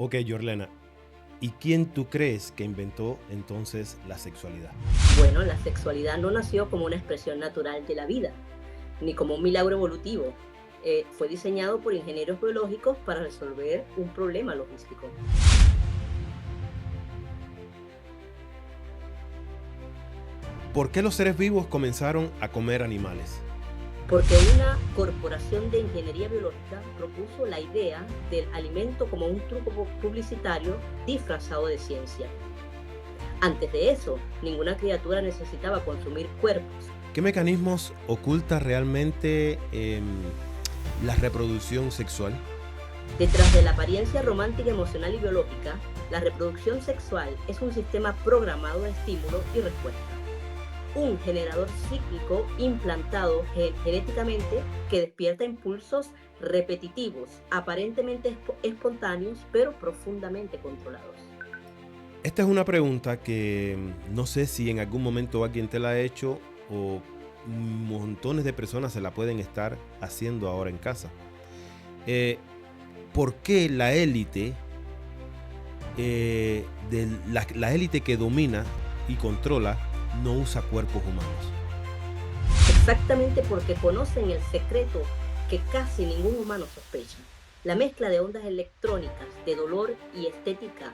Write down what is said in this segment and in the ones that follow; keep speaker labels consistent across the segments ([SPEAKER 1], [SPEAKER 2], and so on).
[SPEAKER 1] Ok, Yorlena, ¿y quién tú crees que inventó entonces la sexualidad?
[SPEAKER 2] Bueno, la sexualidad no nació como una expresión natural de la vida, ni como un milagro evolutivo. Fue diseñado por ingenieros biológicos para resolver un problema logístico.
[SPEAKER 1] ¿Por qué los seres vivos comenzaron a comer animales?
[SPEAKER 2] Porque una corporación de ingeniería biológica propuso la idea del alimento como un truco publicitario disfrazado de ciencia. Antes de eso, ninguna criatura necesitaba consumir cuerpos.
[SPEAKER 1] ¿Qué mecanismos oculta realmente la reproducción sexual?
[SPEAKER 2] Detrás de la apariencia romántica, emocional y biológica, la reproducción sexual es un sistema programado de estímulo y respuesta. Un generador cíclico implantado genéticamente que despierta impulsos repetitivos, aparentemente espontáneos, pero profundamente controlados.
[SPEAKER 1] Esta es una pregunta que no sé si en algún momento alguien te la ha hecho o montones de personas se la pueden estar haciendo ahora en casa. Eh, ¿Por qué la élite, la élite que domina y controla, no usa cuerpos humanos?
[SPEAKER 2] Exactamente porque conocen el secreto que casi ningún humano sospecha. La mezcla de ondas electrónicas, de dolor y estética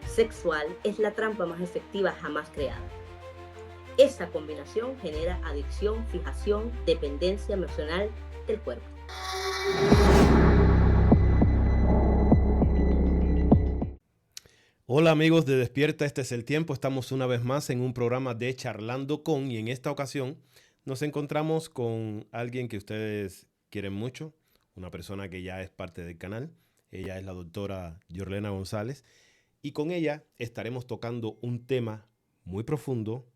[SPEAKER 2] sexual es la trampa más efectiva jamás creada. Esa combinación genera adicción, fijación, dependencia emocional del cuerpo.
[SPEAKER 1] Hola amigos de Despierta, este es el tiempo. Estamos una vez más en un programa de Charlando con, y en esta ocasión nos encontramos con alguien que ustedes quieren mucho, una persona que ya es parte del canal. Ella es la doctora Yorlena González y con ella estaremos tocando un tema muy profundo,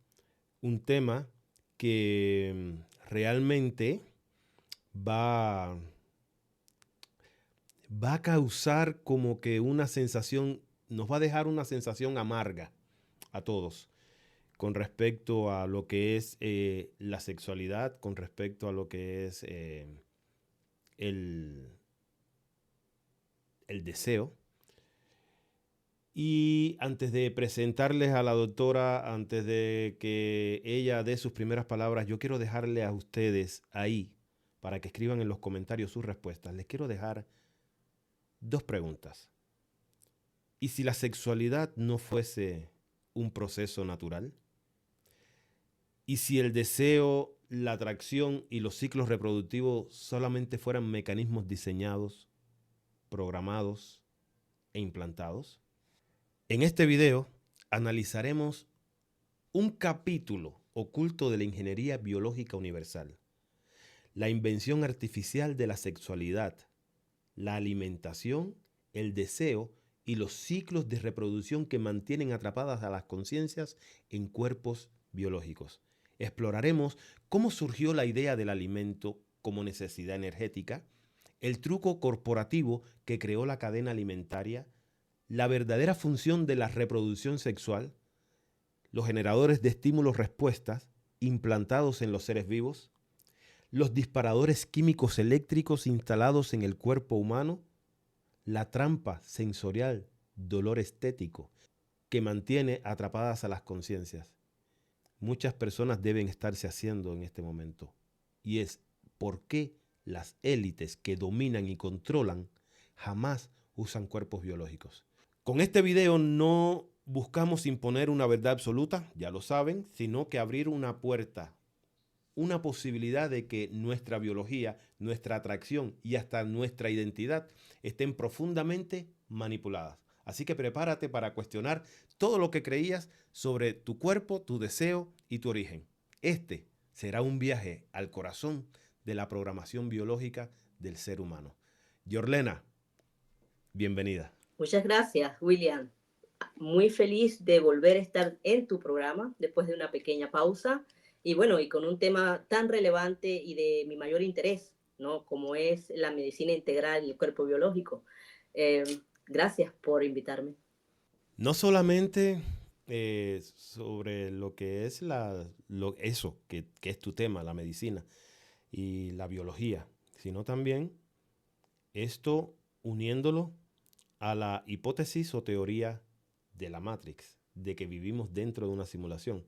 [SPEAKER 1] un tema que realmente va, va a causar como que una sensación, nos va a dejar una sensación amarga a todos con respecto a lo que es la sexualidad, con respecto a lo que es el, el deseo. Y antes de presentarles a la doctora, antes de que ella dé sus primeras palabras, yo quiero dejarle a ustedes ahí, para que escriban en los comentarios sus respuestas, les quiero dejar dos preguntas. ¿Y si la sexualidad no fuese un proceso natural? ¿Y si el deseo, la atracción y los ciclos reproductivos solamente fueran mecanismos diseñados, programados e implantados? En este video analizaremos un capítulo oculto de la ingeniería biológica universal, la invención artificial de la sexualidad, la alimentación, el deseo y los ciclos de reproducción que mantienen atrapadas a las conciencias en cuerpos biológicos. Exploraremos cómo surgió la idea del alimento como necesidad energética, el truco corporativo que creó la cadena alimentaria, la verdadera función de la reproducción sexual, los generadores de estímulos-respuestas implantados en los seres vivos, los disparadores químicos eléctricos instalados en el cuerpo humano, la trampa sensorial, dolor estético, que mantiene atrapadas a las conciencias. Muchas personas deben estarse haciendo en este momento. Y es por qué las élites que dominan y controlan jamás usan cuerpos biológicos. Con este video no buscamos imponer una verdad absoluta, ya lo saben, sino que abrir una puerta, una posibilidad de que nuestra biología, nuestra atracción y hasta nuestra identidad estén profundamente manipuladas. Así que prepárate para cuestionar todo lo que creías sobre tu cuerpo, tu deseo y tu origen. Este será un viaje al corazón de la programación biológica del ser humano. Yorlena, bienvenida.
[SPEAKER 2] Muchas gracias, William. Muy feliz de volver a estar en tu programa después de una pequeña pausa y bueno, y con un tema tan relevante y de mi mayor interés, ¿no? Como es la medicina integral y el cuerpo biológico. Eh, Gracias por invitarme.
[SPEAKER 1] No solamente sobre lo que es eso, que es tu tema, la medicina y la biología, sino también esto uniéndolo a la hipótesis o teoría de la Matrix, de que vivimos dentro de una simulación.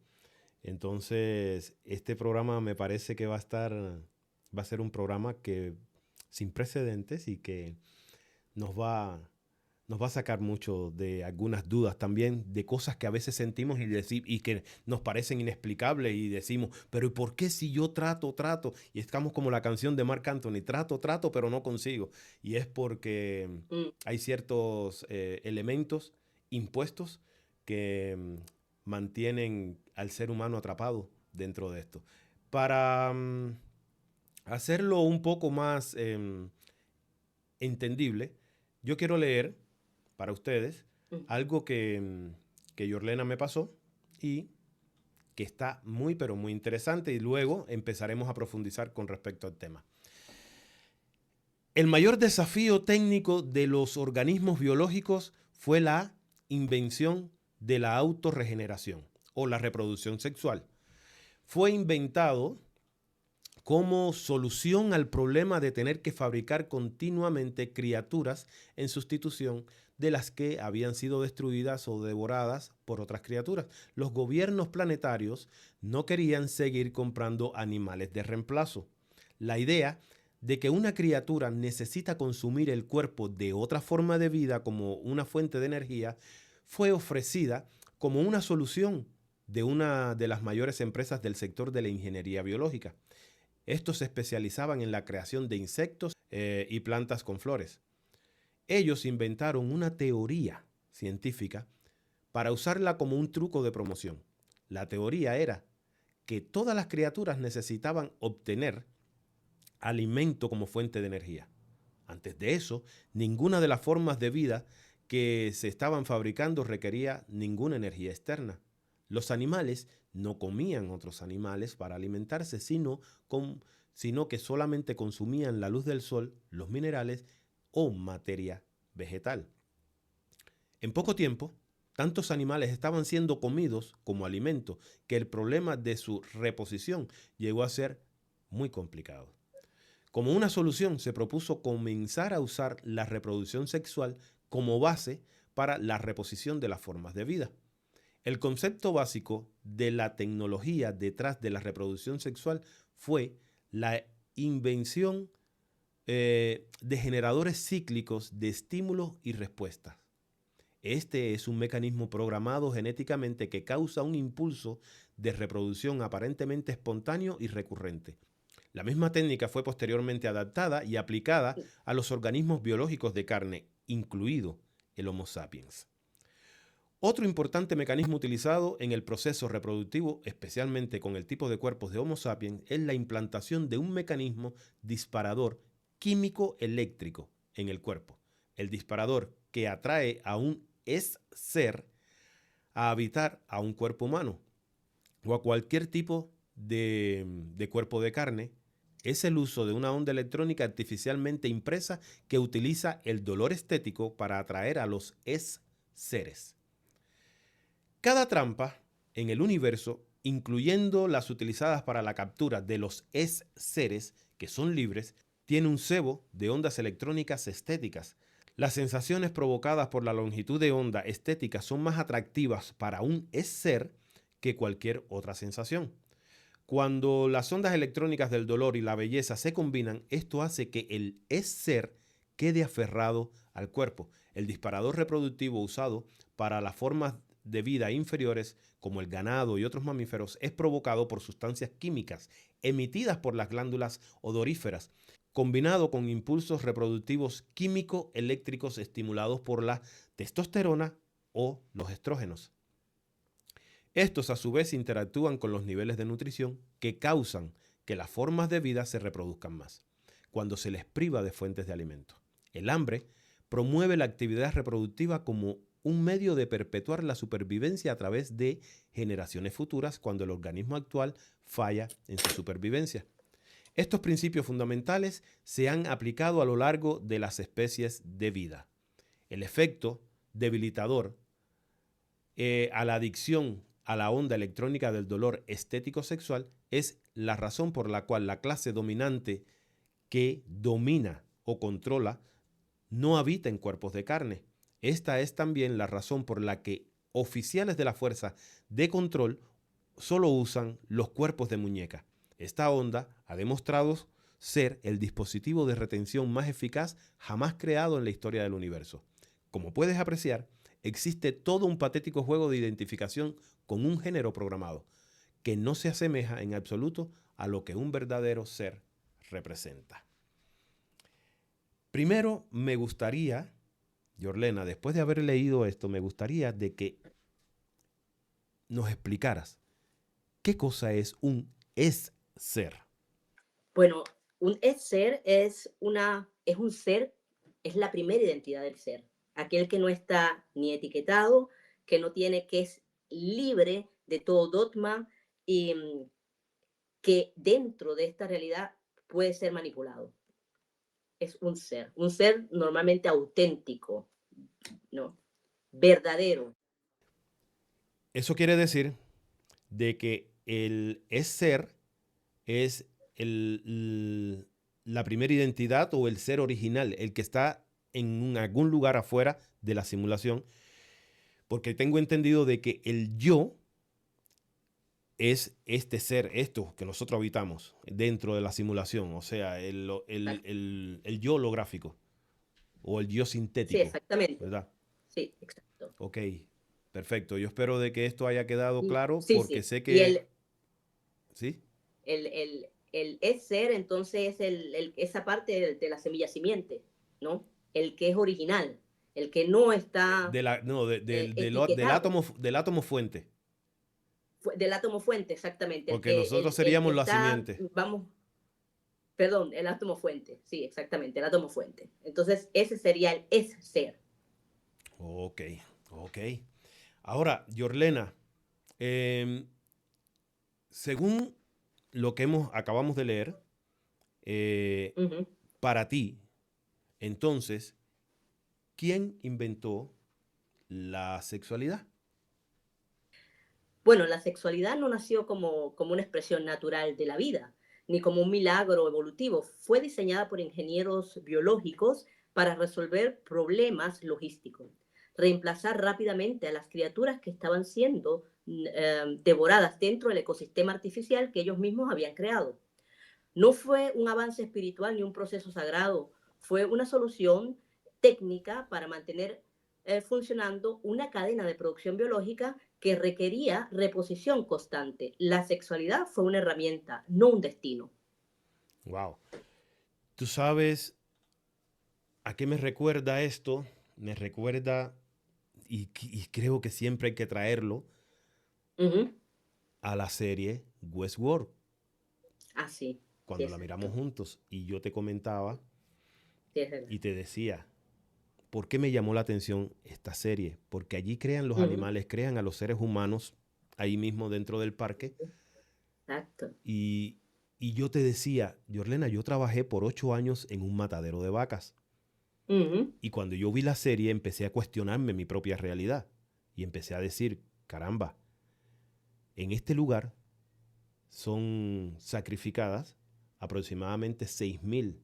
[SPEAKER 1] Entonces, este programa me parece que va a ser un programa que sin precedentes y que nos va a sacar mucho de algunas dudas también, de cosas que a veces sentimos y que nos parecen inexplicables y decimos, pero ¿y por qué si yo trato? Y estamos como la canción de Marc Anthony, trato, pero no consigo. Y es porque hay ciertos elementos impuestos que mantienen al ser humano atrapado dentro de esto. Para hacerlo un poco más entendible, yo quiero leer para ustedes algo que Yorlena me pasó y que está muy, pero muy interesante, y luego empezaremos a profundizar con respecto al tema. El mayor desafío técnico de los organismos biológicos fue la invención de la autorregeneración o la reproducción sexual. Fue inventado como solución al problema de tener que fabricar continuamente criaturas en sustitución de las que habían sido destruidas o devoradas por otras criaturas. Los gobiernos planetarios no querían seguir comprando animales de reemplazo. La idea de que una criatura necesita consumir el cuerpo de otra forma de vida como una fuente de energía fue ofrecida como una solución de una de las mayores empresas del sector de la ingeniería biológica. Estos se especializaban en la creación de insectos y plantas con flores. Ellos inventaron una teoría científica para usarla como un truco de promoción. La teoría era que todas las criaturas necesitaban obtener alimento como fuente de energía. Antes de eso, ninguna de las formas de vida que se estaban fabricando requería ninguna energía externa. Los animales no comían otros animales para alimentarse, sino que solamente consumían la luz del sol, los minerales o materia vegetal. En poco tiempo, tantos animales estaban siendo comidos como alimento que el problema de su reposición llegó a ser muy complicado. Como una solución, se propuso comenzar a usar la reproducción sexual como base para la reposición de las formas de vida. El concepto básico de la tecnología detrás de la reproducción sexual fue la invención de generadores cíclicos de estímulos y respuestas. Este es un mecanismo programado genéticamente que causa un impulso de reproducción aparentemente espontáneo y recurrente. La misma técnica fue posteriormente adaptada y aplicada a los organismos biológicos de carne, incluido el Homo sapiens. Otro importante mecanismo utilizado en el proceso reproductivo, especialmente con el tipo de cuerpos de Homo sapiens, es la implantación de un mecanismo disparador químico-eléctrico en el cuerpo. El disparador que atrae a un ser a habitar a un cuerpo humano o a cualquier tipo de cuerpo de carne es el uso de una onda electrónica artificialmente impresa que utiliza el dolor estético para atraer a los seres. Cada trampa en el universo, incluyendo las utilizadas para la captura de los seres que son libres, tiene un cebo de ondas electrónicas estéticas. Las sensaciones provocadas por la longitud de onda estética son más atractivas para un ser que cualquier otra sensación. Cuando las ondas electrónicas del dolor y la belleza se combinan, esto hace que el ser quede aferrado al cuerpo. El disparador reproductivo usado para las formas de vida inferiores, como el ganado y otros mamíferos, es provocado por sustancias químicas emitidas por las glándulas odoríferas, combinado con impulsos reproductivos químico-eléctricos estimulados por la testosterona o los estrógenos. Estos a su vez interactúan con los niveles de nutrición que causan que las formas de vida se reproduzcan más, cuando se les priva de fuentes de alimento. El hambre promueve la actividad reproductiva como un medio de perpetuar la supervivencia a través de generaciones futuras cuando el organismo actual falla en su supervivencia. Estos principios fundamentales se han aplicado a lo largo de las especies de vida. El efecto debilitador a la adicción a la onda electrónica del dolor estético sexual es la razón por la cual la clase dominante que domina o controla no habita en cuerpos de carne. esta es también la razón por la que oficiales de la fuerza de control solo usan los cuerpos de muñeca. Esta onda ha demostrado ser el dispositivo de retención más eficaz jamás creado en la historia del universo. Como puedes apreciar, existe todo un patético juego de identificación con un género programado que no se asemeja en absoluto a lo que un verdadero ser representa. Primero, me gustaría, Yorlena, después de haber leído esto, me gustaría de que nos explicaras qué cosa es un es-ser.
[SPEAKER 2] Bueno, un es-ser es un ser, es la primera identidad del ser. Aquel que no está ni etiquetado, que no tiene, que es libre de todo dogma y que dentro de esta realidad puede ser manipulado. Es un ser normalmente auténtico, ¿no? Verdadero.
[SPEAKER 1] Eso quiere decir de que el es-ser es la primera identidad o el ser original, el que está en algún lugar afuera de la simulación, porque tengo entendido de que el yo es este ser, esto que nosotros habitamos dentro de la simulación, o sea, el yo holográfico o el yo
[SPEAKER 2] Sí,
[SPEAKER 1] sintético,
[SPEAKER 2] exactamente.
[SPEAKER 1] ¿verdad?
[SPEAKER 2] Sí, exacto.
[SPEAKER 1] Ok, perfecto. Yo espero de que esto haya quedado claro
[SPEAKER 2] Sí,
[SPEAKER 1] porque
[SPEAKER 2] sí.
[SPEAKER 1] sé
[SPEAKER 2] Y
[SPEAKER 1] que... ¿Sí?
[SPEAKER 2] el es ser, entonces, es esa parte de la semilla simiente, ¿no? El que es original, el que no está
[SPEAKER 1] No,
[SPEAKER 2] etiquetado,
[SPEAKER 1] del átomo fuente,
[SPEAKER 2] del átomo fuente, exactamente,
[SPEAKER 1] porque nosotros
[SPEAKER 2] el que
[SPEAKER 1] seríamos la
[SPEAKER 2] está,
[SPEAKER 1] simiente.
[SPEAKER 2] vamos, perdón, el átomo fuente, sí, exactamente, el átomo fuente. Entonces, ese sería el es ser.
[SPEAKER 1] Ok, ok. Ahora, Yorlena, em, según lo que acabamos de leer, eh,
[SPEAKER 2] Ujú.
[SPEAKER 1] para ti, entonces, ¿quién inventó la sexualidad?
[SPEAKER 2] Bueno, la sexualidad no nació como una expresión natural de la vida, ni como un milagro evolutivo. Fue diseñada por ingenieros biológicos para resolver problemas logísticos, reemplazar rápidamente a las criaturas que estaban siendo devoradas dentro del ecosistema artificial que ellos mismos habían creado. No fue un avance espiritual ni un proceso sagrado, fue una solución técnica para mantener funcionando una cadena de producción biológica que requería reposición constante. La sexualidad fue una herramienta, no un destino.
[SPEAKER 1] Wow. ¿Tú sabes a qué me recuerda esto? Me recuerda, y creo que siempre hay que traerlo,
[SPEAKER 2] Uh -huh.
[SPEAKER 1] a la serie Westworld,
[SPEAKER 2] Ah, sí, sí,
[SPEAKER 1] cuando la miramos
[SPEAKER 2] exacto.
[SPEAKER 1] juntos. Y yo te comentaba
[SPEAKER 2] Sí, es verdad.
[SPEAKER 1] y te decía, ¿por qué me llamó la atención esta serie? Porque allí crean los
[SPEAKER 2] Uh -huh.
[SPEAKER 1] animales, crean a los seres humanos ahí mismo dentro del parque.
[SPEAKER 2] Exacto.
[SPEAKER 1] Y, y yo te decía, Yorlena, yo trabajé por 8 años en un matadero de vacas.
[SPEAKER 2] Uh -huh.
[SPEAKER 1] Y cuando yo vi la serie empecé a cuestionarme mi propia realidad. Y empecé a decir, caramba, en este lugar son sacrificadas aproximadamente 6.000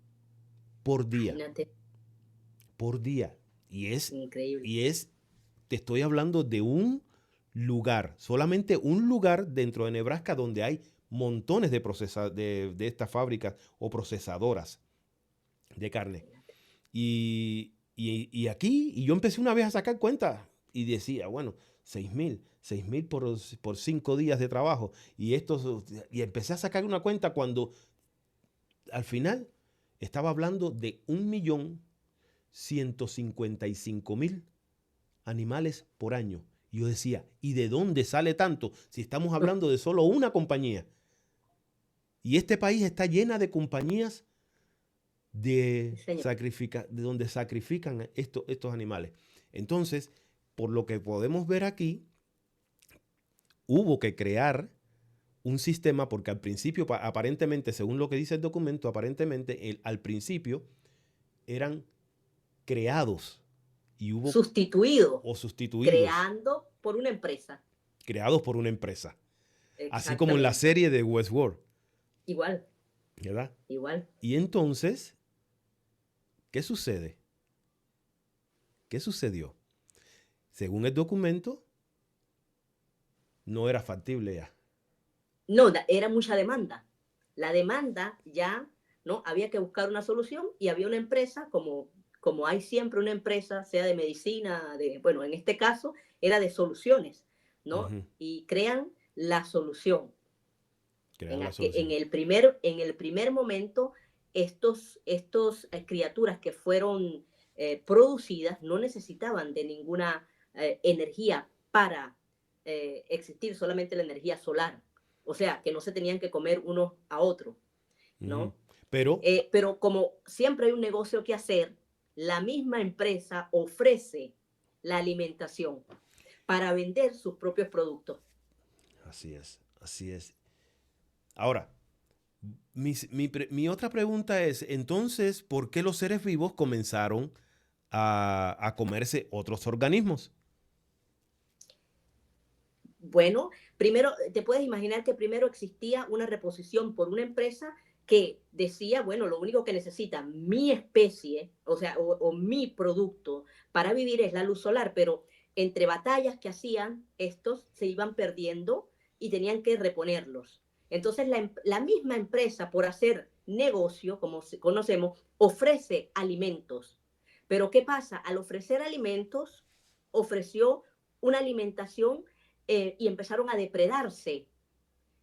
[SPEAKER 1] por día.
[SPEAKER 2] Imagínate,
[SPEAKER 1] Por día. Y es,
[SPEAKER 2] increíble.
[SPEAKER 1] y es, te estoy hablando de un lugar, solamente un lugar dentro de Nebraska donde hay montones de estas fábricas o procesadoras de carne.
[SPEAKER 2] Imagínate.
[SPEAKER 1] Y aquí, y yo empecé una vez a sacar cuentas y decía, bueno, 6.000 por 5 días de trabajo. Y empecé a sacar una cuenta cuando al final estaba hablando de 1.155.000 animales por año. Y yo decía, ¿y de dónde sale tanto si estamos hablando de solo una compañía? Y este país está llena de compañías
[SPEAKER 2] Señor.
[SPEAKER 1] de donde sacrifican estos animales. Entonces, por lo que podemos ver aquí, hubo que crear un sistema porque al principio, aparentemente, según lo que dice el documento, aparentemente al principio eran creados y hubo
[SPEAKER 2] Sustituido,
[SPEAKER 1] o sustituidos,
[SPEAKER 2] creando por una empresa.
[SPEAKER 1] creados por una empresa. Así como en la
[SPEAKER 2] Exactamente.
[SPEAKER 1] serie de Westworld,
[SPEAKER 2] Igual,
[SPEAKER 1] ¿verdad?
[SPEAKER 2] igual.
[SPEAKER 1] Y entonces, ¿qué sucede? ¿Qué sucedió? según el documento, no era factible ya.
[SPEAKER 2] No, era mucha demanda. La demanda ya, ¿no? Había que buscar una solución y había una empresa, como hay siempre una empresa, sea de medicina, bueno, en este caso era de soluciones, ¿no? Y crean la solución.
[SPEAKER 1] Crean la solución.
[SPEAKER 2] En el primer momento, estos criaturas que fueron producidas no necesitaban de ninguna energía para existir, solamente la energía solar. O sea, que no se tenían que comer unos a otros, ¿no?
[SPEAKER 1] Pero
[SPEAKER 2] Pero como siempre hay un negocio que hacer, la misma empresa ofrece la alimentación para vender sus propios productos.
[SPEAKER 1] así es, así es. Ahora, mi otra pregunta es, entonces, ¿por qué los seres vivos comenzaron a comerse otros organismos?
[SPEAKER 2] Bueno, primero, te puedes imaginar que primero existía una reposición por una empresa que decía, bueno, lo único que necesita mi especie, o sea, o mi producto para vivir es la luz solar, pero entre batallas que hacían, estos se iban perdiendo y tenían que reponerlos. Entonces, la misma empresa, por hacer negocio, como conocemos, ofrece alimentos. Pero ¿qué pasa? Al ofrecer alimentos, ofreció una alimentación y empezaron a depredarse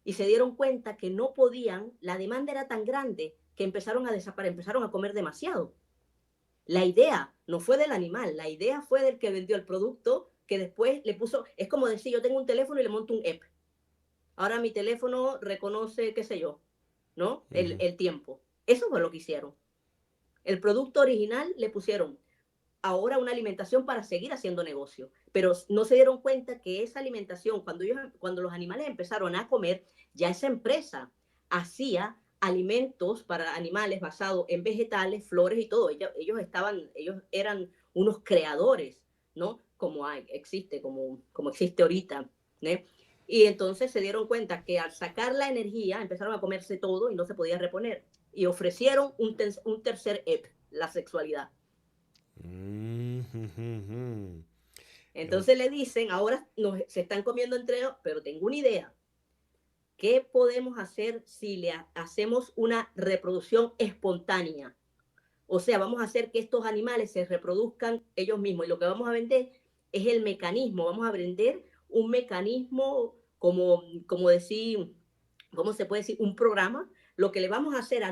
[SPEAKER 2] y se dieron cuenta que no podían, la demanda era tan grande que empezaron a desaparecer, empezaron a comer demasiado. La idea no fue del animal, la idea fue del que vendió el producto, que después le puso, es como decir, yo tengo un teléfono y le monto un app. Ahora mi teléfono reconoce, qué sé yo, ¿no? El tiempo. Eso fue lo que hicieron. El producto original le pusieron ahora una alimentación para seguir haciendo negocio. Pero no se dieron cuenta que esa alimentación, cuando los animales empezaron a comer, ya esa empresa hacía alimentos para animales basados en vegetales, flores y todo. Ellos eran unos creadores, ¿no? Como existe ahorita, ¿no? Y entonces se dieron cuenta que al sacar la energía empezaron a comerse todo y no se podía reponer. Y ofrecieron un tercer EP, la sexualidad. Entonces le dicen, ahora se están comiendo entre ellos, pero tengo una idea. ¿Qué podemos hacer si le hacemos una reproducción espontánea? O sea, vamos a hacer que estos animales se reproduzcan ellos mismos. Y lo que vamos a vender es el mecanismo. Vamos a vender un mecanismo como decir, ¿cómo se puede decir? Un programa. Lo que le vamos a hacer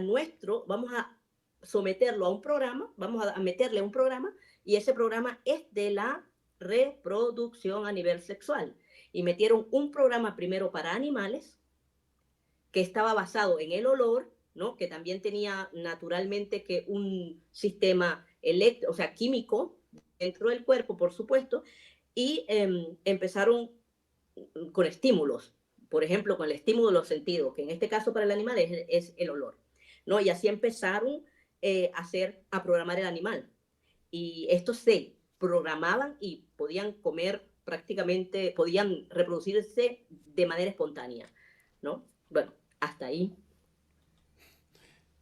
[SPEAKER 2] vamos a someterlo a un programa, vamos a meterle un programa y ese programa es de la reproducción a nivel sexual. Y metieron un programa primero para animales que estaba basado en el olor, ¿no? Que también tenía naturalmente que un sistema o sea, químico dentro del cuerpo, por supuesto, y empezaron con estímulos, por ejemplo, con el estímulo de los sentidos, que en este caso para el animal es el olor, ¿no? Y así empezaron a programar el animal. Y estos se programaban y podían comer prácticamente, podían reproducirse de manera espontánea, ¿no? Bueno, hasta ahí.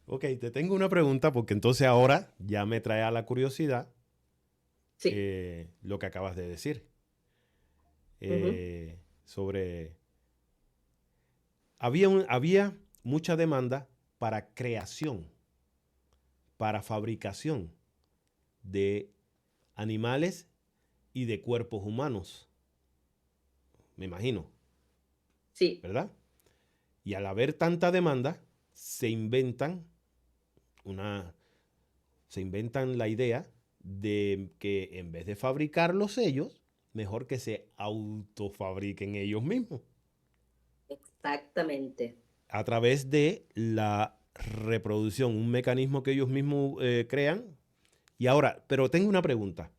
[SPEAKER 1] Ok, te tengo una pregunta porque entonces ahora ya me trae a la curiosidad
[SPEAKER 2] Sí.
[SPEAKER 1] lo que acabas de decir. Sobre... Había mucha demanda para creación, para fabricación de animales y de cuerpos humanos. Me imagino.
[SPEAKER 2] Sí.
[SPEAKER 1] ¿Verdad? Y al haber tanta demanda, se inventan la idea de que en vez de fabricarlos ellos, mejor que se autofabriquen ellos mismos.
[SPEAKER 2] Exactamente.
[SPEAKER 1] A través de la reproducción, un mecanismo que ellos mismos crean. Y ahora, pero tengo una pregunta.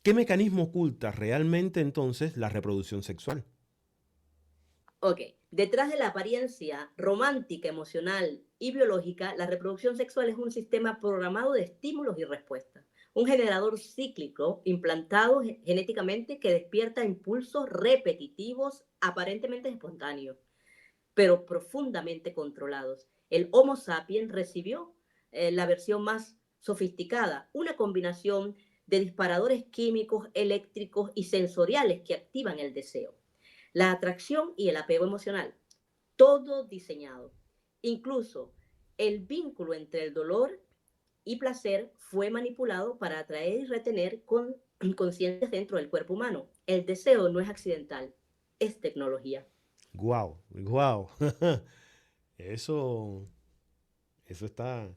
[SPEAKER 1] ¿Qué mecanismo oculta realmente entonces la reproducción sexual?
[SPEAKER 2] Ok, detrás de la apariencia romántica, emocional y biológica, la reproducción sexual es un sistema programado de estímulos y respuestas. Un generador cíclico implantado genéticamente que despierta impulsos repetitivos aparentemente espontáneos, pero profundamente controlados. El Homo sapiens recibió la versión más sofisticada, una combinación de disparadores químicos, eléctricos y sensoriales que activan el deseo, la atracción y el apego emocional. Todo diseñado. Incluso el vínculo entre el dolor y placer fue manipulado para atraer y retener conscientes dentro del cuerpo humano. El deseo no es accidental, es tecnología.
[SPEAKER 1] Wow, wow. Eso, eso está.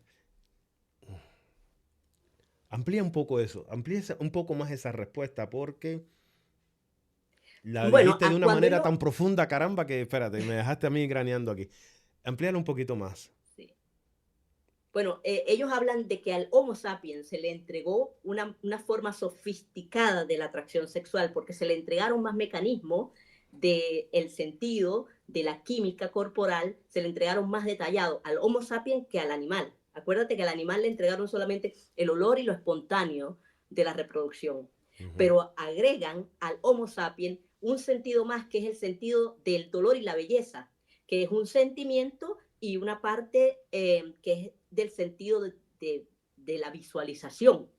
[SPEAKER 1] Amplía un poco eso, amplía un poco más esa respuesta porque la
[SPEAKER 2] Bueno,
[SPEAKER 1] dijiste de una
[SPEAKER 2] cuando
[SPEAKER 1] manera
[SPEAKER 2] ellos,
[SPEAKER 1] tan profunda, caramba, que espérate, me dejaste a mí graneando aquí. Amplíalo un poquito más.
[SPEAKER 2] sí. Bueno, ellos hablan de que al Homo sapiens se le entregó una forma sofisticada de la atracción sexual, porque se le entregaron más mecanismos del sentido, de la química corporal, se le entregaron más detallado al Homo sapiens que al animal. Acuérdate que al animal le entregaron solamente el olor y lo espontáneo de la reproducción,
[SPEAKER 1] Ujú,
[SPEAKER 2] pero agregan al Homo sapiens un sentido más que es el sentido del dolor y la belleza, que es un sentimiento y una parte que es del sentido de la visualización,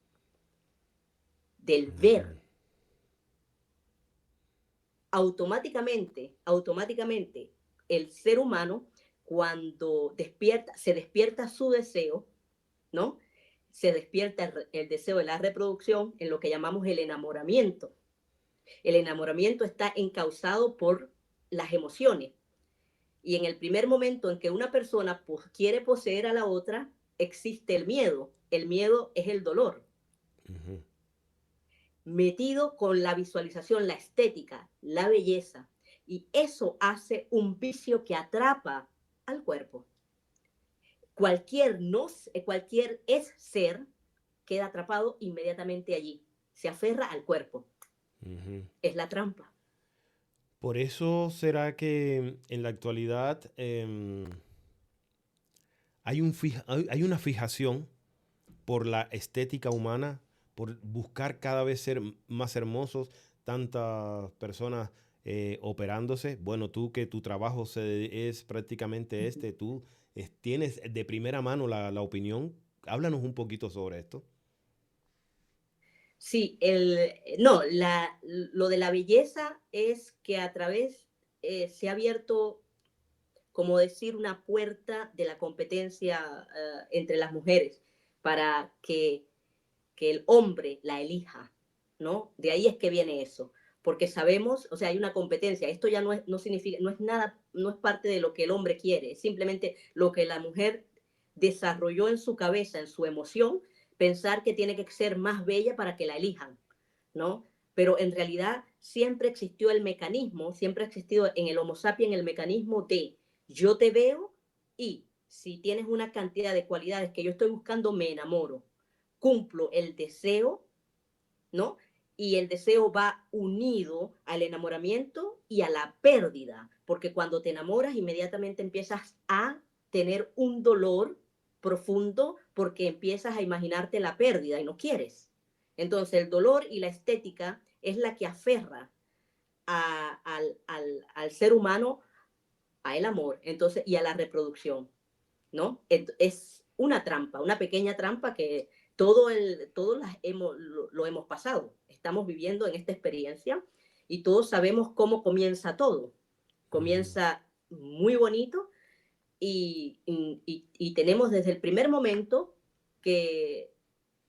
[SPEAKER 2] del ver.
[SPEAKER 1] ujú,
[SPEAKER 2] Automáticamente, el ser humano, cuando se despierta su deseo, ¿no? Se despierta el deseo de la reproducción en lo que llamamos el enamoramiento. El enamoramiento está encauzado por las emociones. Y en el primer momento en que una persona quiere poseer a la otra, existe el miedo. El miedo es el dolor,
[SPEAKER 1] ujú.
[SPEAKER 2] metido con la visualización, la estética, la belleza. Y eso hace un vicio que atrapa al cuerpo. Cualquier, no, cualquier es ser queda atrapado inmediatamente allí. Se aferra al cuerpo.
[SPEAKER 1] Ujú.
[SPEAKER 2] Es la trampa.
[SPEAKER 1] Por eso será que en la actualidad hay una fijación por la estética humana, por buscar cada vez ser más hermosos, tantas personas operándose. Bueno, tú que tu trabajo es prácticamente este, tú tienes de primera mano la opinión. Háblanos un poquito sobre esto.
[SPEAKER 2] Sí, no, lo de la belleza es que a través se ha abierto, como decir, una puerta de la competencia entre las mujeres para que el hombre la elija, ¿no? De ahí es que viene eso, porque sabemos, o sea, hay una competencia, esto ya no significa, no es nada, no es parte de lo que el hombre quiere, es simplemente lo que la mujer desarrolló en su cabeza, en su emoción, pensar que tiene que ser más bella para que la elijan, ¿no? Pero en realidad siempre existió el mecanismo, siempre ha existido en el Homo sapiens el mecanismo de yo te veo y si tienes una cantidad de cualidades que yo estoy buscando, me enamoro, cumplo el deseo, ¿no? Y el deseo va unido al enamoramiento y a la pérdida, porque cuando te enamoras inmediatamente empiezas a tener un dolor profundo porque empiezas a imaginarte la pérdida y no quieres. Entonces el dolor y la estética es la que aferra al ser humano a el amor entonces, y a la reproducción, ¿no? Es una trampa, una pequeña trampa que todos lo hemos pasado. Estamos viviendo en esta experiencia y todos sabemos cómo comienza todo.
[SPEAKER 1] Ujú.
[SPEAKER 2] Comienza muy bonito y tenemos desde el primer momento que,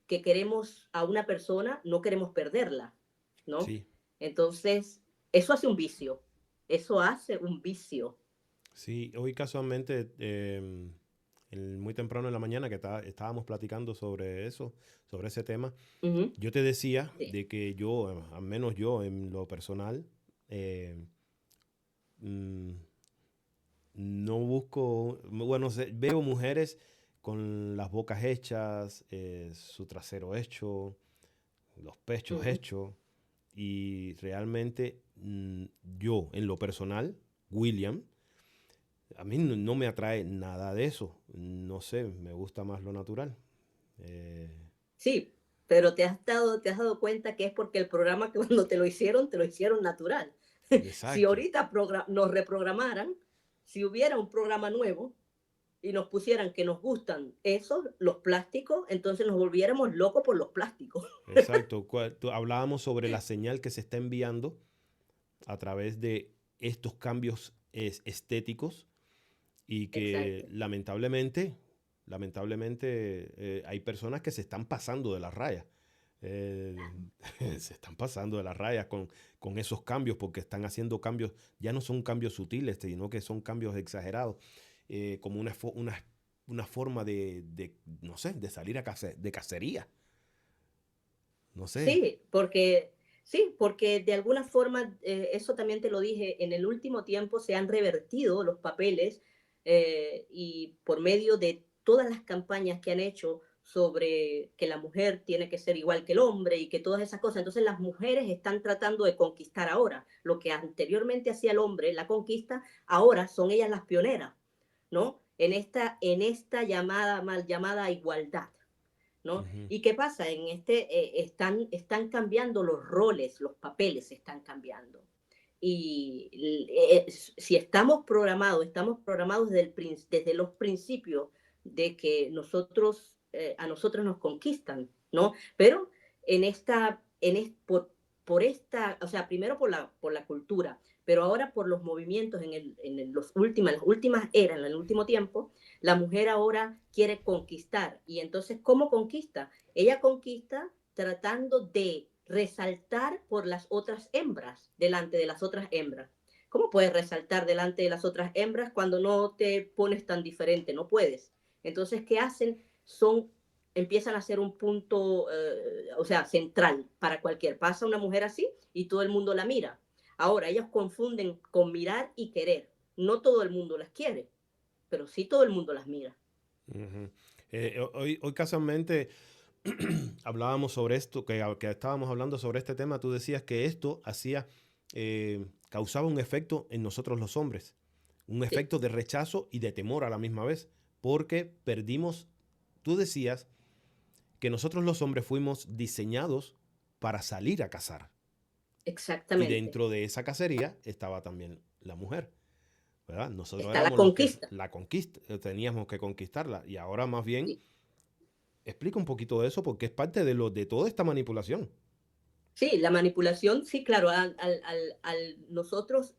[SPEAKER 2] que queremos a una persona, no queremos perderla, ¿no?
[SPEAKER 1] Sí,
[SPEAKER 2] Entonces, eso hace un vicio, eso hace un vicio.
[SPEAKER 1] sí. Hoy casualmente, muy temprano en la mañana que estábamos platicando sobre eso, sobre ese tema.
[SPEAKER 2] Uh -huh.
[SPEAKER 1] Yo te decía
[SPEAKER 2] Sí.
[SPEAKER 1] de que yo, al menos yo en lo personal, eh, mm, no busco, bueno, veo mujeres con las bocas hechas, su trasero hecho, los
[SPEAKER 2] Uh
[SPEAKER 1] pechos
[SPEAKER 2] -huh.
[SPEAKER 1] hechos, y realmente yo en lo personal, William, a mí no me atrae nada de eso. No sé, me gusta más lo natural. Eh,
[SPEAKER 2] Sí, pero te has dado cuenta que es porque el programa que cuando te lo hicieron natural. Si
[SPEAKER 1] exacto.
[SPEAKER 2] ahorita nos reprogramaran, si hubiera un programa nuevo y nos pusieran que nos gustan esos, los plásticos, entonces nos volviéramos locos por los plásticos.
[SPEAKER 1] Exacto. Hablábamos sobre la señal que se está enviando a través de estos cambios estéticos y que
[SPEAKER 2] Exacto.
[SPEAKER 1] lamentablemente hay personas que se están pasando de las rayas. Eh, Se están pasando de las rayas con esos cambios porque están haciendo cambios, ya no son cambios sutiles, sino que son cambios exagerados, como una forma no sé, de salir de cacería. No sé.
[SPEAKER 2] Sí, porque de alguna forma, eso también te lo dije, en el último tiempo se han revertido los papeles y por medio de todas las campañas que han hecho sobre que la mujer tiene que ser igual que el hombre y que todas esas cosas. Entonces las mujeres están tratando de conquistar ahora. Lo que anteriormente hacía el hombre, la conquista, ahora son ellas las pioneras, ¿no? En esta llamada, mal llamada igualdad. ¿No?
[SPEAKER 1] Ujú.
[SPEAKER 2] ¿Y qué pasa? Están cambiando los roles, los papeles están cambiando. Y si estamos programados desde los principios de que a nosotros nos conquistan, ¿no? Pero en esta, en es, por esta, o sea, primero por la cultura, pero ahora por los movimientos las últimas eras, en el último tiempo, la mujer ahora quiere conquistar. Y entonces, ¿cómo conquista? Ella conquista tratando de resaltar por las otras hembras, delante de las otras hembras. ¿Cómo puedes resaltar delante de las otras hembras cuando no te pones tan diferente? No puedes. Entonces, ¿qué hacen? Empiezan a ser un punto, o sea, central para cualquier. Pasa una mujer así y todo el mundo la mira. Ahora, ellos confunden con mirar y querer. No todo el mundo las quiere, pero sí todo el mundo las mira.
[SPEAKER 1] Ujú. Hoy casualmente hablábamos sobre esto, que estábamos hablando sobre este tema, tú decías que esto causaba un efecto en nosotros los hombres, un
[SPEAKER 2] Sí,
[SPEAKER 1] efecto de rechazo y de temor a la misma vez, porque tú decías que nosotros los hombres fuimos diseñados para salir a cazar, y
[SPEAKER 2] exactamente.
[SPEAKER 1] dentro de esa cacería estaba también la mujer. ¿Verdad? Nosotros
[SPEAKER 2] Está la
[SPEAKER 1] éramos los que
[SPEAKER 2] conquista.
[SPEAKER 1] la conquista, teníamos que conquistarla y ahora más bien
[SPEAKER 2] Sí,
[SPEAKER 1] explica un poquito de eso porque es parte de toda esta manipulación.
[SPEAKER 2] sí, la manipulación, sí, claro, nosotros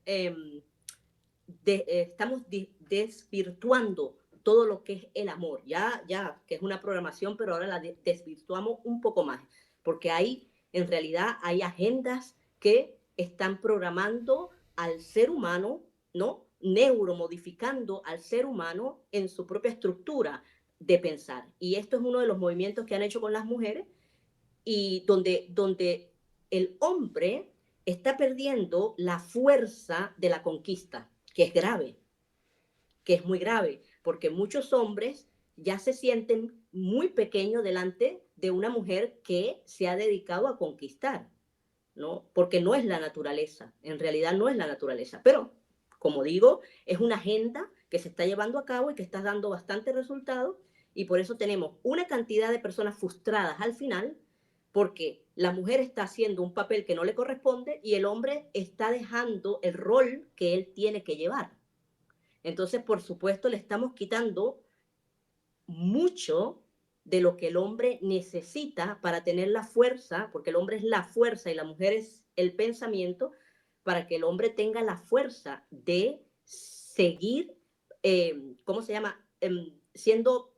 [SPEAKER 2] estamos desvirtuando todo lo que es el amor, ya que es una programación, pero ahora la desvirtuamos un poco más, porque en realidad hay agendas que están programando al ser humano, ¿no? Neuromodificando al ser humano en su propia estructura de pensar. Y esto es uno de los movimientos que han hecho con las mujeres y donde el hombre está perdiendo la fuerza de la conquista, que es grave, que es muy grave, porque muchos hombres ya se sienten muy pequeños delante de una mujer que se ha dedicado a conquistar, ¿no? Porque no es la naturaleza, en realidad no es la naturaleza, pero como digo, es una agenda que se está llevando a cabo y que está dando bastante resultado y por eso tenemos una cantidad de personas frustradas al final porque la mujer está haciendo un papel que no le corresponde y el hombre está dejando el rol que él tiene que llevar. Entonces, por supuesto, le estamos quitando mucho de lo que el hombre necesita para tener la fuerza, porque el hombre es la fuerza y la mujer es el pensamiento, para que el hombre tenga la fuerza de seguir, ¿cómo se llama? Siendo,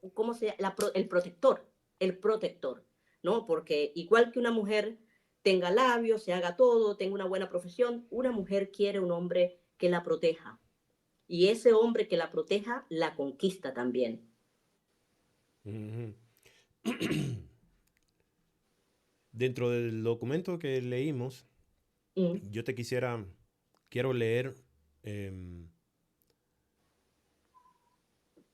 [SPEAKER 2] el protector, ¿no? Porque igual que una mujer tenga labios, se haga todo, tenga una buena profesión, una mujer quiere un hombre que la proteja. Y ese hombre que la proteja la conquista también.
[SPEAKER 1] Ujú. Dentro del documento que leímos,
[SPEAKER 2] Mm.
[SPEAKER 1] yo quiero leer em,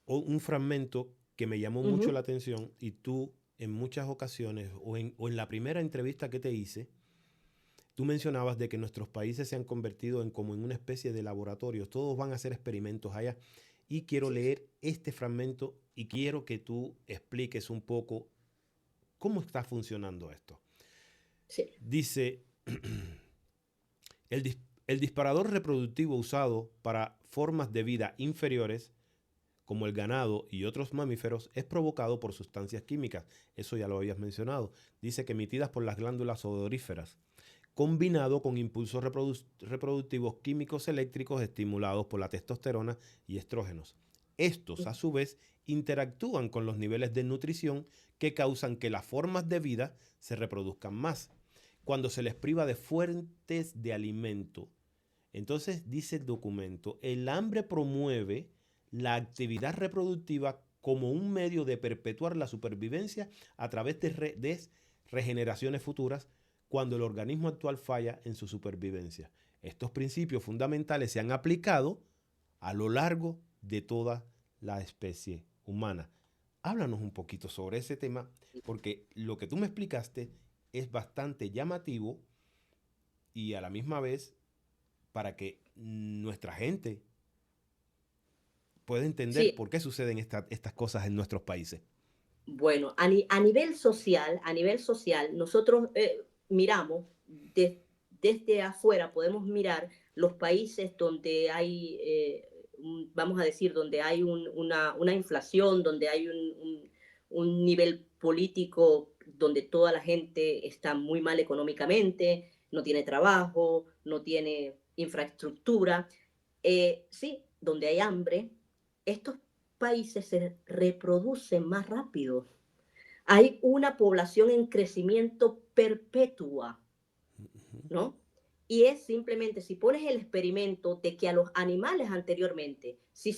[SPEAKER 1] un fragmento que me llamó mucho la
[SPEAKER 2] Ujú.
[SPEAKER 1] atención y tú en muchas ocasiones o en la primera entrevista que te hice, tú mencionabas de que nuestros países se han convertido como en una especie de laboratorios, todos van a hacer experimentos allá. Y quiero
[SPEAKER 2] Sí,
[SPEAKER 1] leer este fragmento y quiero que tú expliques un poco cómo está funcionando esto.
[SPEAKER 2] sí.
[SPEAKER 1] Dice, el disparador reproductivo usado para formas de vida inferiores como el ganado y otros mamíferos, es provocado por sustancias químicas. Eso ya lo habías mencionado. Dice que emitidas por las glándulas odoríferas, combinado con impulsos reproductivos químicos eléctricos estimulados por la testosterona y estrógenos. Estos, a su vez, interactúan con los niveles de nutrición que causan que las formas de vida se reproduzcan más. Cuando se les priva de fuentes de alimento, entonces dice el documento, el hambre promueve la actividad reproductiva como un medio de perpetuar la supervivencia a través de regeneraciones futuras cuando el organismo actual falla en su supervivencia. Estos principios fundamentales se han aplicado a lo largo de toda la especie humana. Háblanos un poquito sobre ese tema, porque lo que tú me explicaste es bastante llamativo y a la misma vez para que nuestra gente pueda entender
[SPEAKER 2] Sí,
[SPEAKER 1] por qué suceden estas cosas en nuestros países.
[SPEAKER 2] bueno, a nivel social, nosotros miramos desde afuera, podemos mirar los países donde hay, vamos a decir, donde hay una inflación, donde hay un nivel político donde toda la gente está muy mal económicamente, no tiene trabajo, no tiene infraestructura. Sí, donde hay hambre, estos países se reproducen más rápido. Hay una población en crecimiento perpetua, ¿no? Y es simplemente, si pones el experimento de que a los animales anteriormente, si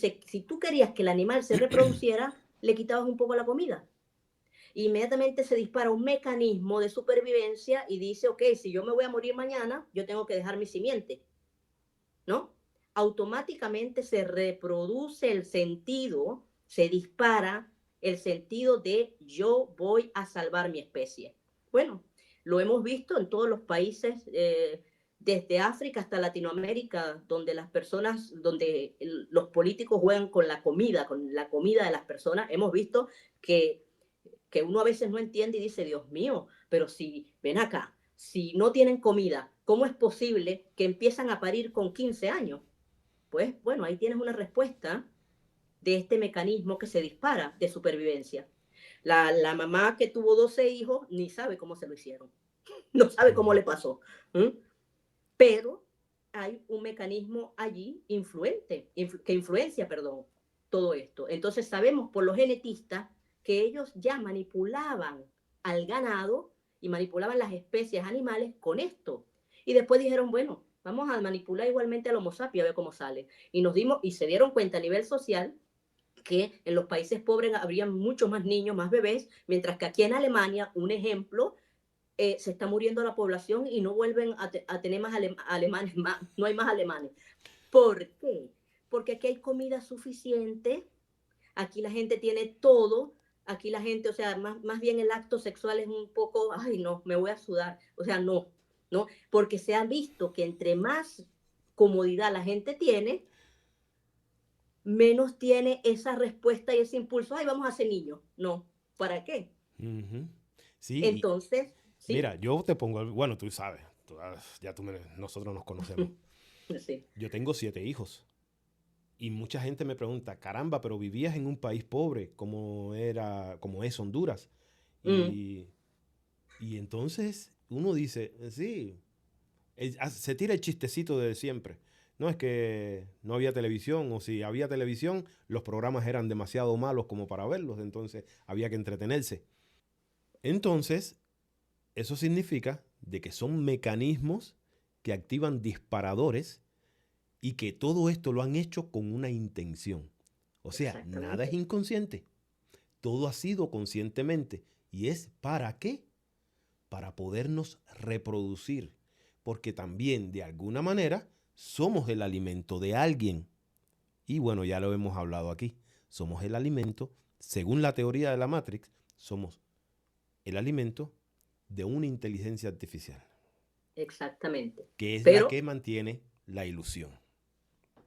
[SPEAKER 2] tú querías que el animal se reproduciera, le quitabas un poco la comida. Inmediatamente se dispara un mecanismo de supervivencia y dice, ok, si yo me voy a morir mañana, yo tengo que dejar mi simiente, ¿no? Automáticamente se reproduce el sentido, se dispara el sentido de yo voy a salvar mi especie. Bueno, lo hemos visto en todos los países, desde África hasta Latinoamérica, donde las personas, donde los políticos juegan con la comida de las personas. Hemos visto que uno a veces no entiende y dice, Dios mío, pero si, ven acá, si no tienen comida, ¿cómo es posible que empiezan a parir con 15 años? Pues bueno, ahí tienes una respuesta de este mecanismo que se dispara de supervivencia. La mamá que tuvo 12 hijos ni sabe cómo se lo hicieron, no sabe cómo le pasó. ¿Mm? Pero hay un mecanismo allí que influencia, perdón, todo esto. Entonces sabemos por los genetistas que ellos ya manipulaban al ganado y manipulaban las especies animales con esto. Y después dijeron, bueno, vamos a manipular igualmente al Homo sapiens a ver cómo sale. Y se dieron cuenta a nivel social que en los países pobres habría muchos más niños, más bebés, mientras que aquí en Alemania, un ejemplo, se está muriendo la población y no vuelven a tener más alemanes, no hay más alemanes. ¿Por qué? Porque aquí hay comida suficiente, aquí la gente tiene todo, aquí la gente, o sea, más bien el acto sexual es un poco, ay no, me voy a sudar, o sea, no, ¿no? Porque se ha visto que entre más comodidad la gente tiene, menos tiene esa respuesta y ese impulso, ay, vamos a ser niños. No, ¿para qué?
[SPEAKER 1] Ujú. Sí,
[SPEAKER 2] Entonces, sí,
[SPEAKER 1] mira, yo te pongo, bueno, tú sabes, nosotros nos conocemos.
[SPEAKER 2] sí.
[SPEAKER 1] Yo tengo 7 hijos y mucha gente me pregunta, caramba, pero vivías en un país pobre como es Honduras.
[SPEAKER 2] Mm,
[SPEAKER 1] Y, y entonces uno dice, sí, se tira el chistecito de siempre. No es que no había televisión o si había televisión, los programas eran demasiado malos como para verlos, entonces había que entretenerse. Entonces, eso significa de que son mecanismos que activan disparadores y que todo esto lo han hecho con una intención. O sea, nada es
[SPEAKER 2] exactamente.
[SPEAKER 1] inconsciente. Todo ha sido conscientemente. ¿Y es para qué? Para podernos reproducir. Porque también, de alguna manera, somos el alimento de alguien. Y bueno, ya lo hemos hablado aquí. Somos el alimento, según la teoría de la Matrix, somos el alimento de una inteligencia artificial,
[SPEAKER 2] Exactamente.
[SPEAKER 1] que es la
[SPEAKER 2] Pero
[SPEAKER 1] que mantiene la ilusión.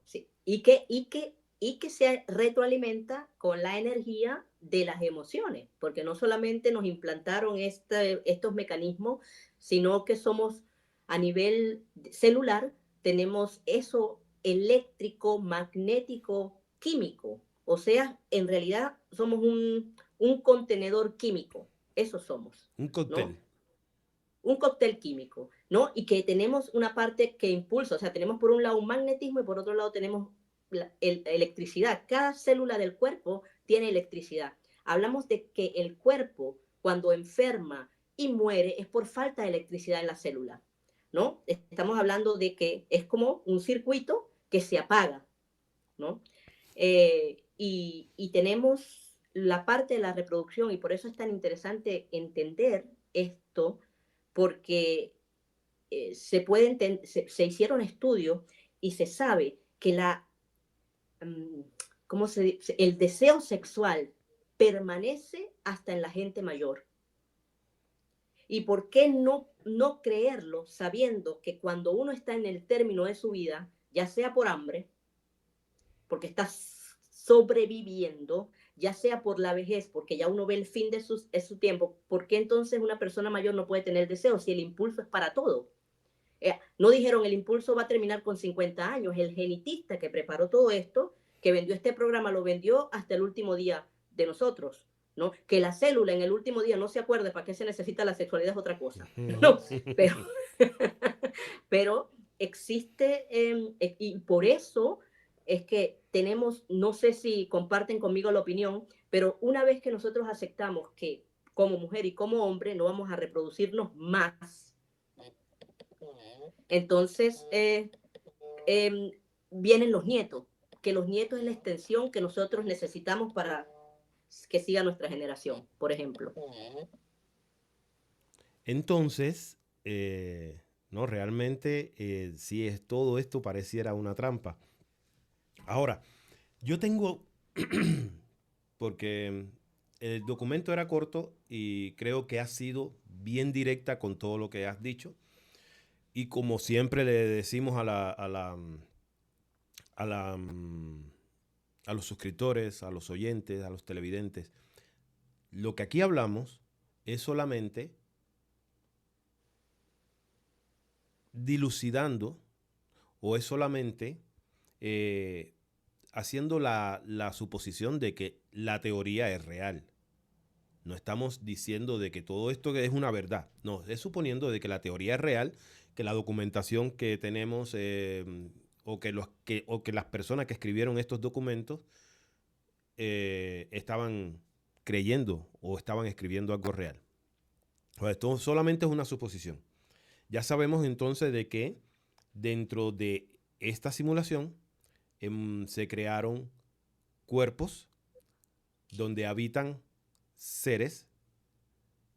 [SPEAKER 2] sí, y que se retroalimenta con la energía de las emociones, porque no solamente nos implantaron estos mecanismos, sino que somos a nivel celular, tenemos eso eléctrico, magnético, químico. O sea, en realidad somos un contenedor químico, eso somos,
[SPEAKER 1] Un
[SPEAKER 2] ¿no?
[SPEAKER 1] cóctel.
[SPEAKER 2] Un cóctel químico, ¿no? Y que tenemos una parte que impulsa, o sea, tenemos por un lado un magnetismo y por otro lado tenemos electricidad. Cada célula del cuerpo tiene electricidad. Hablamos de que el cuerpo, cuando enferma y muere, es por falta de electricidad en la célula, ¿no? Estamos hablando de que es como un circuito que se apaga, ¿no? Y tenemos la parte de la reproducción y por eso es tan interesante entender esto, porque se hicieron estudios y se sabe que ¿cómo se dice? El deseo sexual permanece hasta en la gente mayor. ¿Y por qué no creerlo sabiendo que cuando uno está en el término de su vida, ya sea por hambre, porque está sobreviviendo, ya sea por la vejez, porque ya uno ve el fin de su tiempo, ¿por qué entonces una persona mayor no puede tener deseo si el impulso es para todo? No dijeron el impulso va a terminar con 50 años. El genetista que preparó todo esto, que vendió este programa, lo vendió hasta el último día de nosotros. ¿No? Que la célula en el último día no se acuerde para qué se necesita la sexualidad es otra cosa. No, pero, pero existe y por eso es que tenemos, no sé si comparten conmigo la opinión, pero una vez que nosotros aceptamos que como mujer y como hombre no vamos a reproducirnos más, entonces vienen los nietos, que los nietos es la extensión que nosotros necesitamos para que siga nuestra generación, por ejemplo.
[SPEAKER 1] Entonces, no, realmente, si es todo esto pareciera una trampa. Ahora, yo tengo, porque el documento era corto y creo que has sido bien directa con todo lo que has dicho. Y como siempre le decimos a los suscriptores, a los oyentes, a los televidentes, lo que aquí hablamos es solamente dilucidando o es solamente haciendo la suposición de que la teoría es real. No estamos diciendo de que todo esto es una verdad. No, es suponiendo de que la teoría es real, que la documentación que tenemos o que las personas que escribieron estos documentos estaban creyendo o estaban escribiendo algo real. O sea, esto solamente es una suposición. Ya sabemos entonces de que dentro de esta simulación se crearon cuerpos donde habitan seres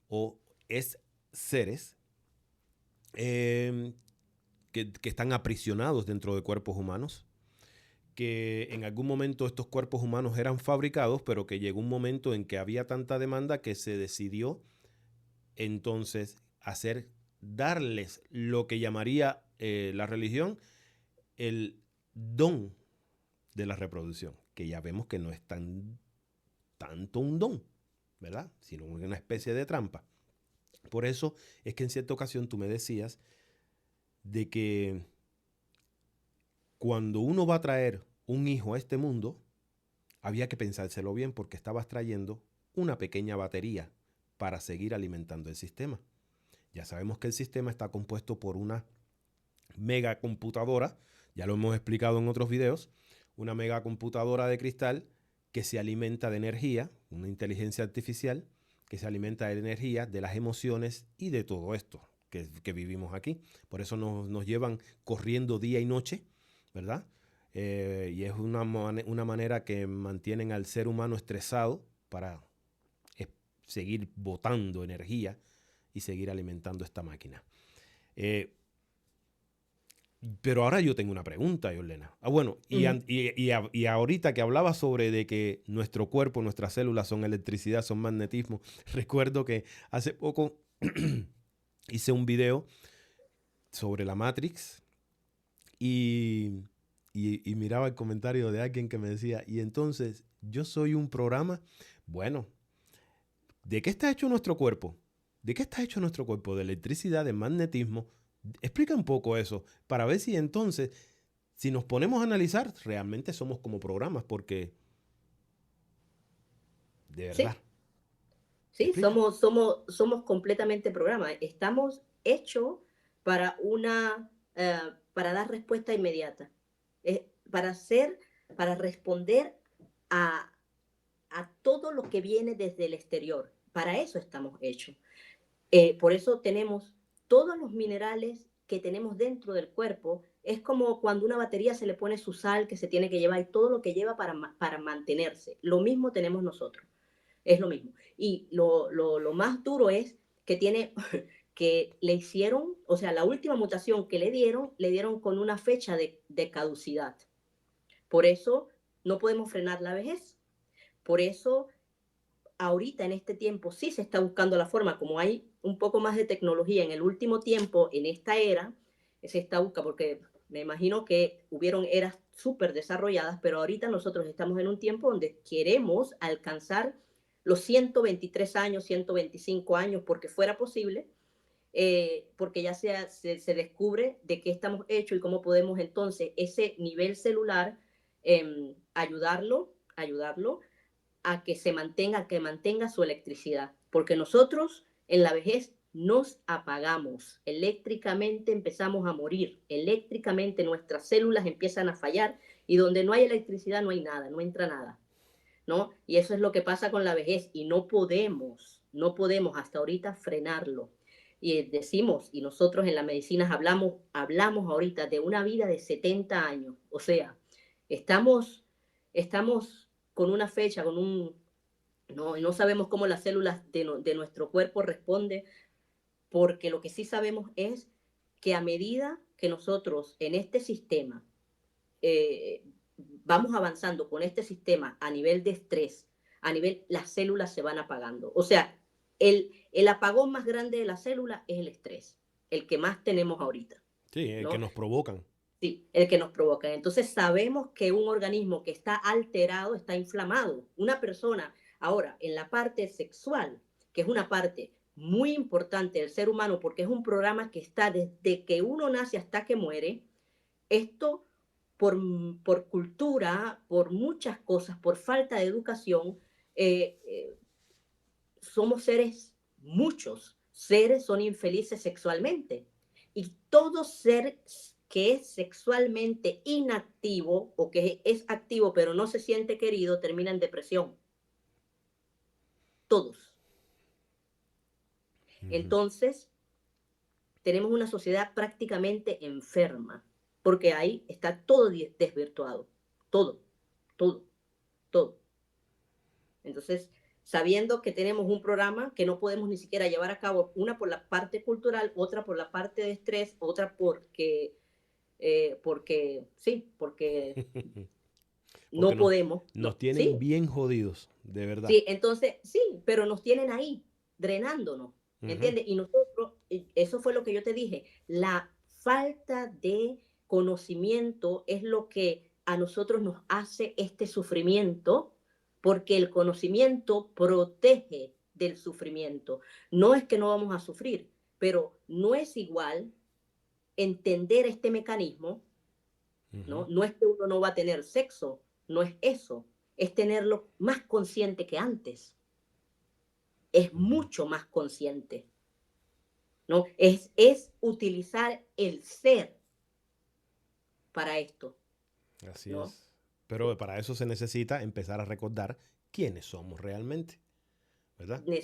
[SPEAKER 1] o seres que están aprisionados dentro de cuerpos humanos, que en algún momento estos cuerpos humanos eran fabricados, pero que llegó un momento en que había tanta demanda que se decidió entonces darles lo que llamaría la religión el don de la reproducción, que ya vemos que no es tanto un don, ¿verdad? Sino una especie de trampa. Por eso es que en cierta ocasión tú me decías de que cuando uno va a traer un hijo a este mundo, había que pensárselo bien porque estabas trayendo una pequeña batería para seguir alimentando el sistema. Ya sabemos que el sistema está compuesto por una megacomputadora, ya lo hemos explicado en otros videos, una megacomputadora de cristal que se alimenta de energía, una inteligencia artificial que se alimenta de energía, de las emociones y de todo esto que vivimos aquí. Por eso nos llevan corriendo día y noche, ¿verdad? Y es una manera que mantienen al ser humano estresado para seguir botando energía y seguir alimentando esta máquina. Pero ahora yo tengo una pregunta, Yolena. Bueno, y ahorita que hablaba sobre de que nuestro cuerpo, nuestras células son electricidad, son magnetismo, recuerdo que hace poco hice un video sobre la Matrix y miraba el comentario de alguien que me decía, y entonces, ¿yo soy un programa? Bueno, ¿de qué está hecho nuestro cuerpo? ¿De qué está hecho nuestro cuerpo? De electricidad, de magnetismo. Explica un poco eso, para ver si entonces, si nos ponemos a analizar, realmente somos como programas, porque De verdad.
[SPEAKER 2] Sí, sí,
[SPEAKER 1] Explica.
[SPEAKER 2] somos completamente programa. Estamos hechos para para dar respuesta inmediata, para hacer, para responder a, a todo lo que viene desde el exterior. Para eso estamos hechos. Por eso tenemos todos los minerales que tenemos dentro del cuerpo. Es como cuando una batería se le pone su sal que se tiene que llevar y todo lo que lleva para mantenerse. Lo mismo tenemos nosotros. Es lo mismo. Y lo más duro es que tiene, que le hicieron, o sea, la última mutación que le dieron con una fecha de caducidad. Por eso no podemos frenar la vejez. Por eso ahorita en este tiempo sí se está buscando la forma, como hay un poco más de tecnología en el último tiempo, en esta era, se está buscando, porque me imagino que hubieron eras súper desarrolladas, pero ahorita nosotros estamos en un tiempo donde queremos alcanzar los 123 años, 125 años, porque fuera posible, porque ya se descubre de qué estamos hechos y cómo podemos entonces ese nivel celular ayudarlo que mantenga su electricidad, porque nosotros en la vejez nos apagamos, eléctricamente empezamos a morir, eléctricamente nuestras células empiezan a fallar y donde no hay electricidad no hay nada, no entra nada, ¿no? Y eso es lo que pasa con la vejez y no podemos hasta ahorita frenarlo. Y decimos, y nosotros en la medicina hablamos ahorita de una vida de 70 años, o sea, estamos con una fecha, no sabemos cómo las células de nuestro cuerpo responden, porque lo que sí sabemos es que a medida que nosotros en este sistema eh, vamos avanzando con este sistema a nivel de estrés, las células se van apagando. O sea, el apagón más grande de la célula es el estrés, el que más tenemos ahorita,
[SPEAKER 1] Sí, el que
[SPEAKER 2] ¿no?
[SPEAKER 1] nos provocan.
[SPEAKER 2] Sí, el que nos provoca. Entonces sabemos que un organismo que está alterado está inflamado. Una persona, ahora, en la parte sexual, que es una parte muy importante del ser humano, porque es un programa que está desde que uno nace hasta que muere, esto por, por cultura, por muchas cosas, por falta de educación, eh, eh, somos muchos seres son infelices sexualmente. Y todo ser que es sexualmente inactivo o que es activo pero no se siente querido termina en depresión. Todos.
[SPEAKER 1] Ujú.
[SPEAKER 2] Entonces, tenemos una sociedad prácticamente enferma, porque ahí está todo desvirtuado. Todo, todo, todo. Entonces, sabiendo que tenemos un programa que no podemos ni siquiera llevar a cabo, una por la parte cultural, otra por la parte de estrés, otra porque
[SPEAKER 1] Porque
[SPEAKER 2] no podemos,
[SPEAKER 1] nos
[SPEAKER 2] no,
[SPEAKER 1] tienen
[SPEAKER 2] sí,
[SPEAKER 1] bien jodidos, de verdad.
[SPEAKER 2] sí, entonces, sí, pero nos tienen ahí, drenándonos,
[SPEAKER 1] Ujú.
[SPEAKER 2] ¿entiendes? Y nosotros, eso fue lo que yo te dije, la falta de conocimiento es lo que a nosotros nos hace este sufrimiento, porque el conocimiento protege del sufrimiento. No es que no vamos a sufrir, pero no es igual entender este mecanismo,
[SPEAKER 1] Ujú.
[SPEAKER 2] ¿no? No es que uno no va a tener sexo, no es eso, es tenerlo más consciente que antes, es
[SPEAKER 1] Ujú.
[SPEAKER 2] mucho más consciente, ¿no? Es utilizar el ser para esto,
[SPEAKER 1] Así
[SPEAKER 2] ¿no?
[SPEAKER 1] es. Pero para eso se necesita empezar a recordar quiénes somos realmente, ¿verdad? Pero,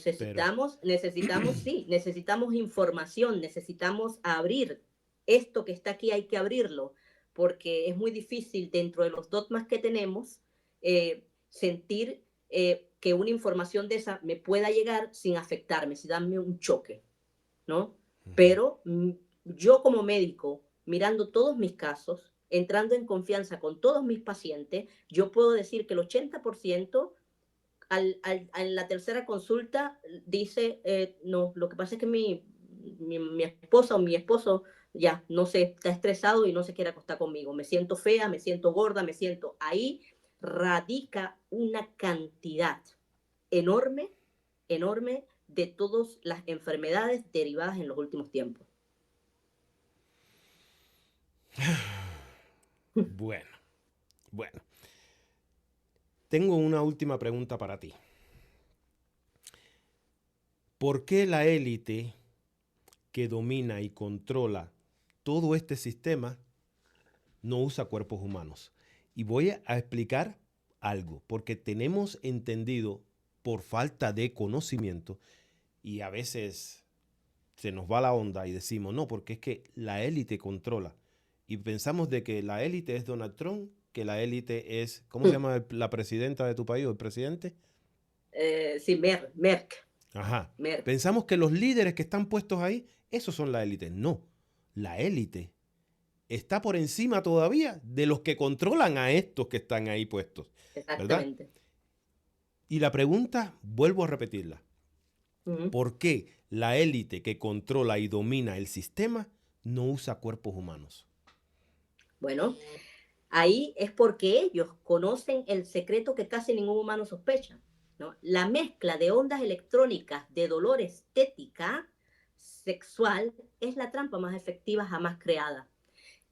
[SPEAKER 2] Necesitamos información, necesitamos abrir esto que está aquí, hay que abrirlo, porque es muy difícil dentro de los dogmas que tenemos sentir que una información de esa me pueda llegar sin afectarme, sin darme un choque, ¿no?
[SPEAKER 1] ujú,
[SPEAKER 2] Pero yo como médico, mirando todos mis casos, entrando en confianza con todos mis pacientes, yo puedo decir que el 80% en la tercera consulta dice, no, lo que pasa es que mi esposa o mi esposo ya, no sé, está estresado y no se quiere acostar conmigo. Me siento fea, me siento gorda, me siento... Ahí radica una cantidad enorme, enorme de todas las enfermedades derivadas en los últimos tiempos.
[SPEAKER 1] bueno, bueno. Tengo una última pregunta para ti. ¿Por qué la élite que domina y controla todo este sistema no usa cuerpos humanos? Y voy a explicar algo, porque tenemos entendido por falta de conocimiento y a veces se nos va la onda y decimos, no, porque es que la élite controla. Y pensamos de que la élite es Donald Trump, que la élite es, ¿cómo se llama la presidenta de tu país o el presidente?
[SPEAKER 2] Sí, Merck.
[SPEAKER 1] Ajá.
[SPEAKER 2] Merck.
[SPEAKER 1] Pensamos que los líderes que están puestos ahí, esos son la élite. No, la élite está por encima todavía de los que controlan a estos que están ahí puestos, ¿verdad?
[SPEAKER 2] Exactamente.
[SPEAKER 1] Y la pregunta, vuelvo a repetirla.
[SPEAKER 2] Ujú.
[SPEAKER 1] ¿Por qué la élite que controla y domina el sistema no usa cuerpos humanos?
[SPEAKER 2] Bueno, ahí es porque ellos conocen el secreto que casi ningún humano sospecha, ¿no? La mezcla de ondas electrónicas de dolor estética sexual es la trampa más efectiva jamás creada.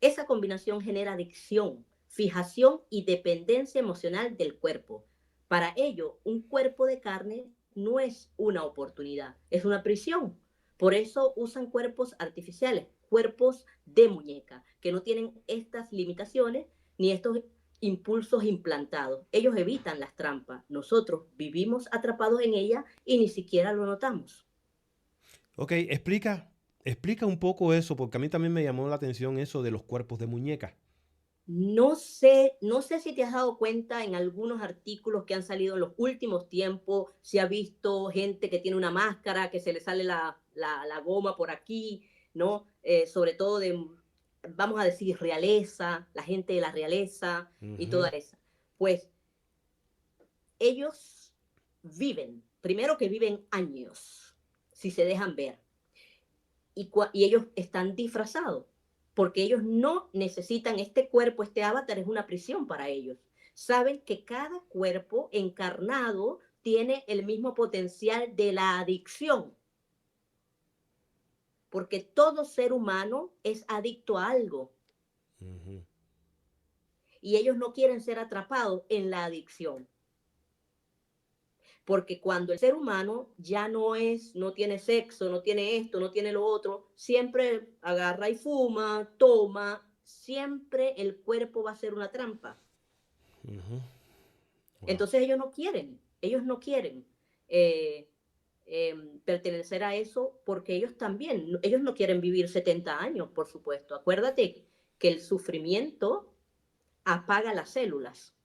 [SPEAKER 2] Esa combinación genera adicción, fijación y dependencia emocional del cuerpo. Para ello, un cuerpo de carne no es una oportunidad, es una prisión. Por eso usan cuerpos artificiales, cuerpos de muñeca, que no tienen estas limitaciones ni estos impulsos implantados. Ellos evitan las trampas. Nosotros vivimos atrapados en ellas y ni siquiera lo notamos.
[SPEAKER 1] Ok, explica un poco eso, porque a mí también me llamó la atención eso de los cuerpos de muñeca.
[SPEAKER 2] No sé si te has dado cuenta en algunos artículos que han salido en los últimos tiempos, si has visto gente que tiene una máscara, que se le sale la goma por aquí, ¿no? Sobre todo de, vamos a decir, realeza, la gente de la realeza y toda esa. Pues ellos viven, primero que viven años, si se dejan ver, y ellos están disfrazados, porque ellos no necesitan este cuerpo, este avatar es una prisión para ellos. Saben que cada cuerpo encarnado tiene el mismo potencial de la adicción, porque todo ser humano es adicto a algo y ellos no quieren ser atrapados en la adicción. Porque cuando el ser humano ya no tiene sexo, no tiene esto, no tiene lo otro, siempre agarra y fuma, toma, siempre el cuerpo va a ser una trampa.
[SPEAKER 1] Wow.
[SPEAKER 2] Entonces ellos no quieren pertenecer a eso porque ellos también, ellos no quieren vivir 70 años, por supuesto. Acuérdate que el sufrimiento apaga las células.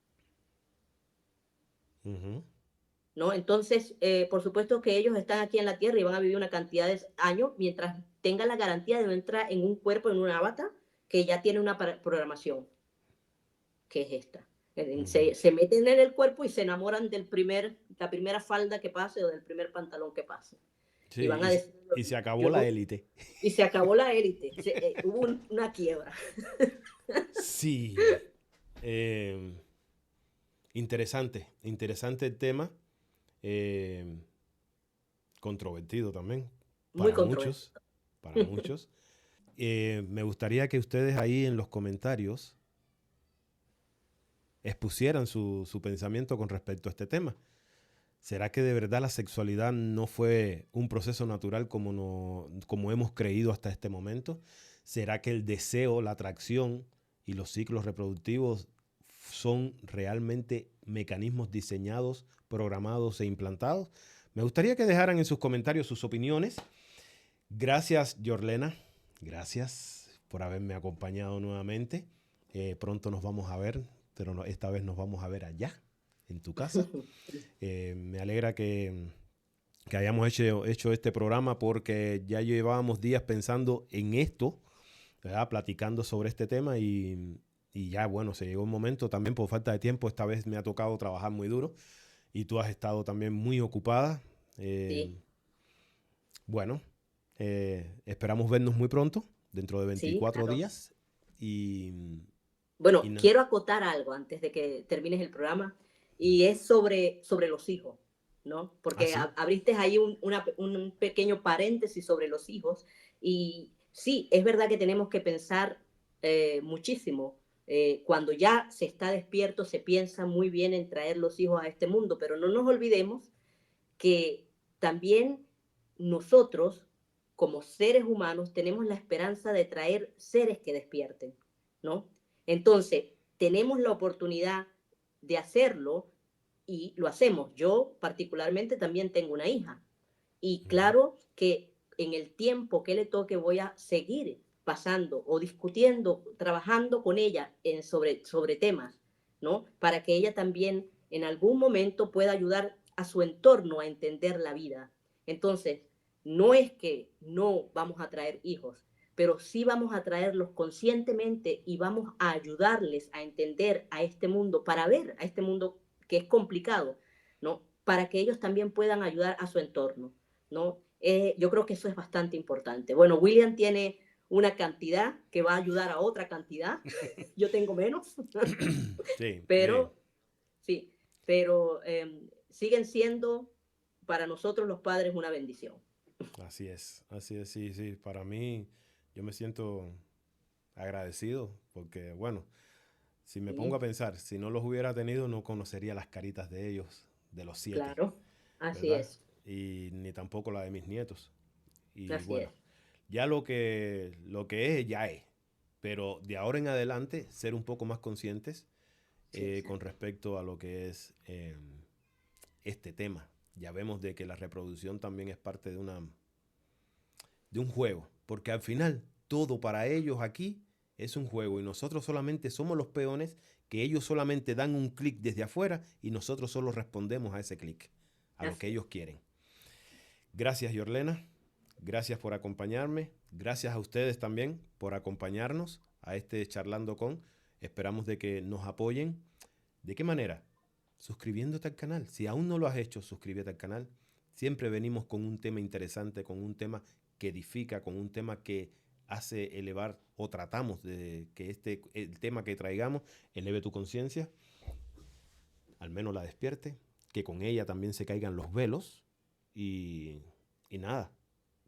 [SPEAKER 2] ¿No? Entonces, por supuesto que ellos están aquí en la Tierra y van a vivir una cantidad de años mientras tengan la garantía de no entrar en un cuerpo, en un avatar, que ya tiene una programación, que es esta. Se meten en el cuerpo y se enamoran la primera falda que pase o del primer pantalón que pase.
[SPEAKER 1] Sí,
[SPEAKER 2] Y van a decir,
[SPEAKER 1] y se acabó la élite.
[SPEAKER 2] Y se acabó la élite. Hubo una quiebra.
[SPEAKER 1] Sí. Interesante el tema. Controvertido también
[SPEAKER 2] Muy
[SPEAKER 1] para
[SPEAKER 2] controvertido.
[SPEAKER 1] muchos. Me gustaría que ustedes ahí en los comentarios expusieran su pensamiento con respecto a este tema. ¿Será que de verdad la sexualidad no fue un proceso natural como hemos creído hasta este momento? ¿Será que el deseo, la atracción y los ciclos reproductivos son realmente mecanismos diseñados, programados e implantados? Me gustaría que dejaran en sus comentarios sus opiniones. Gracias, Yorlena. Gracias por haberme acompañado nuevamente. Pronto nos vamos a ver, pero esta vez nos vamos a ver allá, en tu casa. Me alegra que hayamos hecho este programa porque ya llevábamos días pensando en esto, ¿verdad? Platicando sobre este tema y ya, bueno, se llegó un momento también por falta de tiempo. Esta vez me ha tocado trabajar muy duro y tú has estado también muy ocupada.
[SPEAKER 2] Sí.
[SPEAKER 1] Bueno, esperamos vernos muy pronto, dentro de
[SPEAKER 2] Sí,
[SPEAKER 1] 24
[SPEAKER 2] claro.
[SPEAKER 1] días.
[SPEAKER 2] Bueno, quiero acotar algo antes de que termines el programa, y es sobre los hijos, ¿no?
[SPEAKER 1] ¿Ah,
[SPEAKER 2] Porque
[SPEAKER 1] sí?
[SPEAKER 2] abriste ahí un pequeño paréntesis sobre los hijos, y sí, es verdad que tenemos que pensar muchísimo. Cuando ya se está despierto, se piensa muy bien en traer los hijos a este mundo, pero no nos olvidemos que también nosotros, como seres humanos, tenemos la esperanza de traer seres que despierten, ¿no? Entonces, tenemos la oportunidad de hacerlo y lo hacemos. Yo particularmente también tengo una hija y
[SPEAKER 1] Ujú.
[SPEAKER 2] claro que en el tiempo que le toque voy a seguir pasando o discutiendo, trabajando con ella sobre temas, ¿no? Para que ella también en algún momento pueda ayudar a su entorno a entender la vida. Entonces, no es que no vamos a traer hijos, pero sí vamos a traerlos conscientemente y vamos a ayudarles a entender a este mundo, para ver a este mundo que es complicado, ¿no? Para que ellos también puedan ayudar a su entorno, ¿no? Yo creo que eso es bastante importante. Bueno, William tiene una cantidad que va a ayudar a otra cantidad. Yo tengo menos,
[SPEAKER 1] Sí,
[SPEAKER 2] pero sí, pero siguen siendo para nosotros los padres una bendición.
[SPEAKER 1] así es, sí, sí. Para mí, yo me siento agradecido porque, bueno, si me pongo a
[SPEAKER 2] Sí,
[SPEAKER 1] pensar, si no los hubiera tenido, no conocería las caritas de ellos, de los 7,
[SPEAKER 2] claro, así
[SPEAKER 1] ¿verdad?
[SPEAKER 2] es,
[SPEAKER 1] Y ni tampoco la de mis nietos. Y
[SPEAKER 2] así
[SPEAKER 1] bueno,
[SPEAKER 2] es.
[SPEAKER 1] ya lo que es, ya es. Pero de ahora en adelante, ser un poco más conscientes
[SPEAKER 2] Sí,
[SPEAKER 1] con
[SPEAKER 2] exacto.
[SPEAKER 1] respecto a lo que es este tema. Ya vemos de que la reproducción también es parte de un juego, porque al final todo para ellos aquí es un juego y nosotros solamente somos los peones que ellos solamente dan un clic desde afuera y nosotros solo respondemos a ese clic, a lo que
[SPEAKER 2] Así es.
[SPEAKER 1] ellos quieren. Gracias, Yorlena. Gracias por acompañarme. Gracias a ustedes también por acompañarnos a este Charlando con. Esperamos de que nos apoyen. ¿De qué manera? Suscribiéndote al canal. Si aún no lo has hecho, suscríbete al canal. Siempre venimos con un tema interesante, con un tema que edifica, con un tema que hace elevar o tratamos de que el tema que traigamos eleve tu conciencia, al menos la despierte, que con ella también se caigan los velos y, y nada.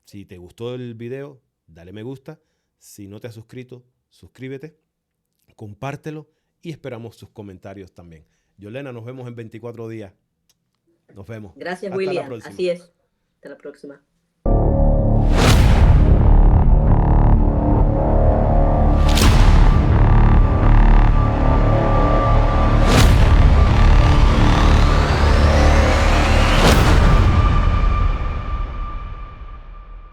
[SPEAKER 1] Si te gustó el video, dale me gusta. Si no te has suscrito, suscríbete, compártelo y esperamos sus comentarios también. Yolena, nos vemos en 24 días. Nos vemos.
[SPEAKER 2] Gracias,
[SPEAKER 1] Hasta la
[SPEAKER 2] William.
[SPEAKER 1] próxima.
[SPEAKER 2] Así es. Hasta la próxima.